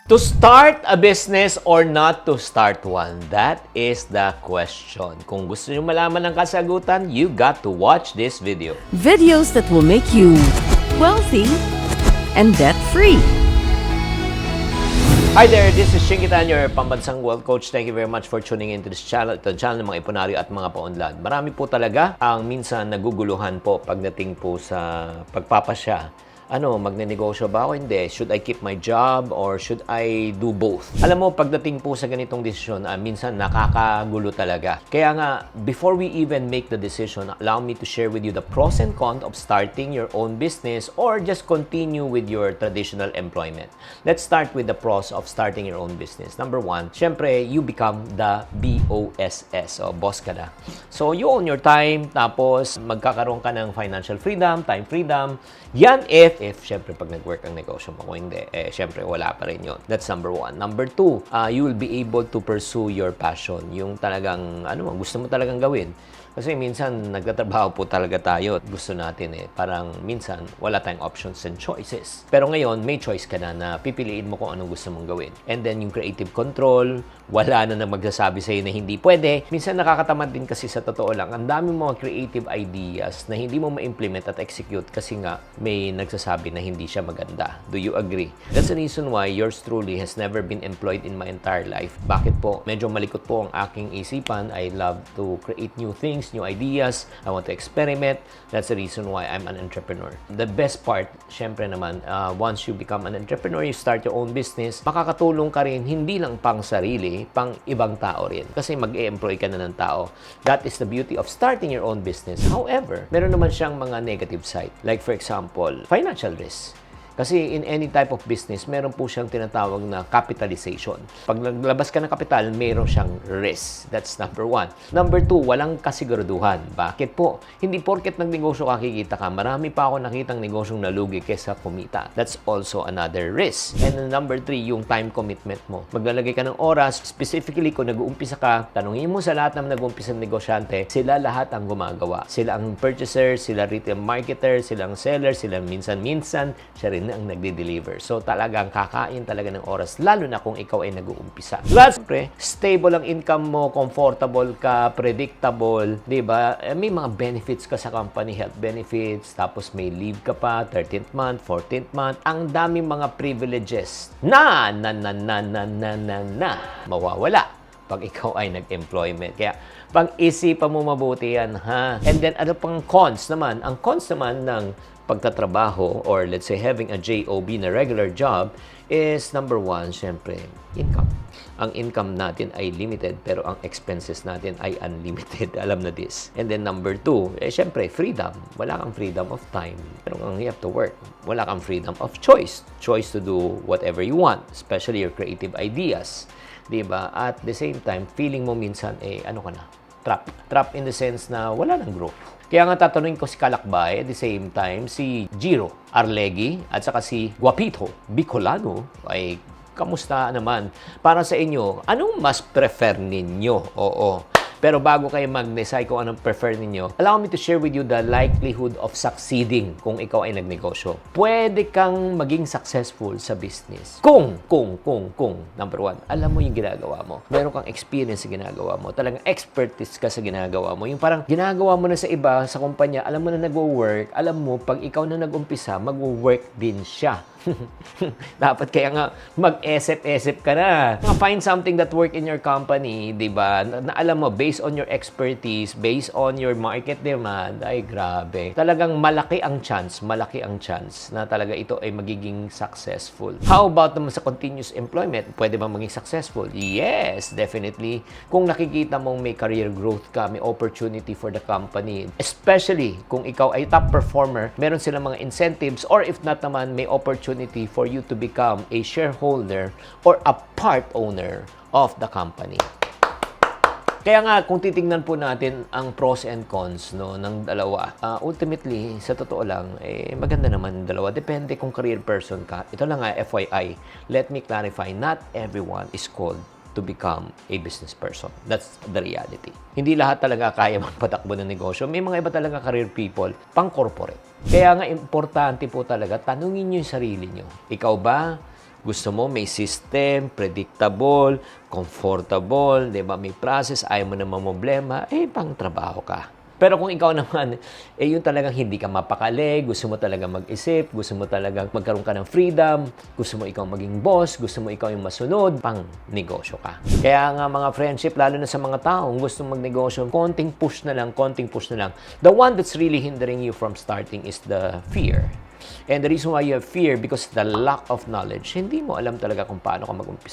To start a business or not to start one? That is the question. Kung gusto nyo malaman ang kasagutan, you got to watch this video. Videos that will make you wealthy and debt-free. Hi there, this is Shingitan, your pambansang wealth coach. Thank you very much for tuning into this channel. Ito ang channel ng mga ipunaryo at mga paunlad. Marami po talaga ang minsan naguguluhan po pagdating po sa pagpapasya. Magnenegosyo ba ako? Hindi. Should I keep my job or should I do both? Alam mo, pagdating po sa ganitong desisyon, minsan nakakagulo talaga. Kaya nga, before we even make the decision, allow me to share with you the pros and cons of starting your own business or just continue with your traditional employment. Let's start with the pros of starting your own business. Number one, syempre, you become the BOSS o boss ka na. So, you own your time, tapos magkakaroon ka ng financial freedom, time freedom. Yan if syempre pag nag-work ang negosyo mo. Kung hindi, syempre wala pa rin yun. That's number one. Number two, you will be able to pursue your passion. Yung talagang, gusto mo talagang gawin. Kasi minsan, nagtatrabaho po talaga tayo at gusto natin parang minsan, wala tayong options and choices. Pero ngayon, may choice ka na pipiliin mo kung anong gusto mong gawin. And then, yung creative control, wala na magsasabi sa'yo na hindi pwede. Minsan, nakakatamad din kasi sa totoo lang. Ang dami mga creative ideas na hindi mo ma-implement at execute kasi nga, may nagsasabi na hindi siya maganda. Do you agree? That's the reason why yours truly has never been employed in my entire life. Bakit po? Medyo malikot po ang aking isipan. I love to create new things, new ideas. I want to experiment. That's the reason why I'm an entrepreneur. The best part, syempre naman, once you become an entrepreneur, you start your own business, makakatulong ka rin hindi lang pang sarili, pang ibang tao rin. Kasi mag-e-employ ka na ng tao. That is the beauty of starting your own business. However, meron naman siyang mga negative side. Like for example, financial risk. Kasi in any type of business, meron po siyang tinatawag na capitalization. Pag naglabas ka ng kapital, meron siyang risk. That's number one. Number two, walang kasiguraduhan. Bakit po? Hindi porket nagnegosyo ka, kikita ka. Marami pa ako nakitang negosyong nalugi kesa kumita. That's also another risk. And number three, yung time commitment mo. Maglalagay ka ng oras, specifically kung nag-uumpisa ka, tanungin mo sa lahat ng nag-uumpisa ng negosyante, sila lahat ang gumagawa. Sila ang purchaser, sila retail marketer, sila ang seller, sila minsan-minsan, siya rin ang nagde-deliver. So, talagang kakain talaga ng oras, lalo na kung ikaw ay nag-uumpisa. Siyempre, stable ang income mo, comfortable ka, predictable, di ba? May mga benefits ka sa company, health benefits, tapos may leave ka pa, 13th month, 14th month. Ang daming mga privileges na mawawala pag ikaw ay nag-employment. Kaya, pag-isipan mo mabuti yan, ha? And then, ano pang cons naman? Ang cons naman ng pagtatrabaho or let's say having a job na regular job is number one, syempre, income. Ang income natin ay limited pero ang expenses natin ay unlimited. Alam na this. And then number two, syempre, freedom. Wala kang freedom of time. Pero you have to work. Wala kang freedom of choice. Choice to do whatever you want, especially your creative ideas. Diba? At the same time, feeling mo minsan, trap. Trap in the sense na wala nang growth. Kaya nga tatanungin ko si Kalakbay, at the same time, si Jiro Arlegui, at saka si Guapito Bicolano, ay kamusta naman? Para sa inyo, anong mas prefer ninyo? Oo. Pero bago kayo mag-decide kung anong prefer ninyo, allow me to share with you the likelihood of succeeding kung ikaw ay nagnegosyo. Pwede kang maging successful sa business. Kung, number one, alam mo yung ginagawa mo. Meron kang experience sa ginagawa mo. Talagang expertise ka sa ginagawa mo. Yung parang ginagawa mo na sa iba, sa kumpanya, alam mo na nag-work, alam mo, pag ikaw na nag-umpisa, mag-work din siya. Dapat kaya nga mag-esep-esep ka na. Find something that work in your company, di ba? Na alam mo, based on your expertise, based on your market demand, ay grabe. Talagang malaki ang chance na talaga ito ay magiging successful. How about naman sa continuous employment? Pwede ba maging successful? Yes, definitely. Kung nakikita mong may career growth ka, may opportunity for the company, especially kung ikaw ay top performer, meron silang mga incentives or if not naman, may opportunity for you to become a shareholder or a part owner of the company. Kaya nga, kung titingnan po natin ang pros and cons ng dalawa, ultimately, sa totoo lang, maganda naman yung dalawa. Depende kung career person ka. Ito lang nga, FYI, let me clarify, not everyone is called to become a business person. That's the reality. Hindi lahat talaga kaya magpatakbo ng negosyo. May mga iba talaga career people, pang-corporate. Kaya nga, importante po talaga, tanungin nyo yung sarili nyo. Ikaw ba Gusto mo may system, predictable, comfortable, 'di ba? May process, ayaw mo na mamblema, pang trabaho ka. Pero kung ikaw naman, yun talagang hindi ka mapakali, gusto mo talaga mag-isip, gusto mo talaga magkaroon ka ng freedom, gusto mo ikaw maging boss, gusto mo ikaw yung masunod, pang negosyo ka. Kaya nga mga friendship, lalo na sa mga taong gusto magnegosyo, konting push na lang, konting push na lang. The one that's really hindering you from starting is the fear. And the reason why you have fear, because the lack of knowledge, hindi mo alam talaga kung paano ka mag-umpisa.